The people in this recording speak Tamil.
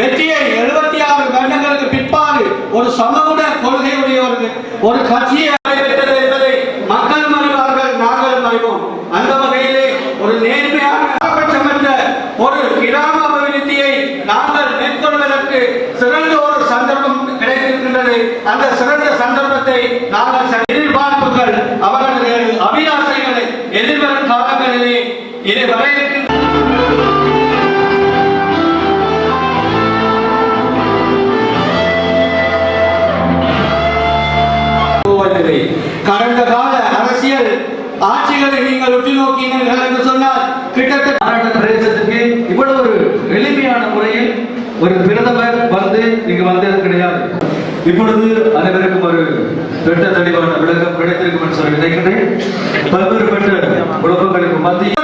வெற்றியை 76 வருடங்களுக்கு பிற்பாடு ஒரு சமூக கொள்கையுடைய ஒரு கட்சியை பெற்றது என்பதை மக்கள் அறிவார்கள், நாங்களும் அறிவோம். அந்த வகையிலே ஒரு நேர்மையான பாரபட்சமற்ற ஒரு கிராம அபிவிருத்தியை நாங்கள் மேற்கொள்வதற்கு சிறந்த ஒரு சந்தர்ப்பம் கிடைத்திருக்கின்றது. அந்த சிறந்த சந்தர்ப்பத்தை நாங்கள் எதிர்பார்ப்புகள், அவர்களது அபிலாஷைகளை எதிர்வரும் காலங்களிலே இதை வரையறுக்கின்ற கடந்த கால அரசியல் ஆட்சிகளை நீங்கள் உற்று நோக்கினீர்கள் என்று சொன்னால் கிட்டத்தட்ட பிரதேசத்துக்கு இவ்வளவு ஒரு எளிமையான முறையில் ஒரு பிரதமர் வந்து இங்கு வந்தது கிடையாது. இப்பொழுது அனைவருக்கும் ஒரு திட்ட தெளிவான விளக்கம் கிடைத்திருக்கும் என்று சொல்லி நினைக்கிறேன். பல்வேறுபட்ட குழப்பங்களுக்கு மத்திய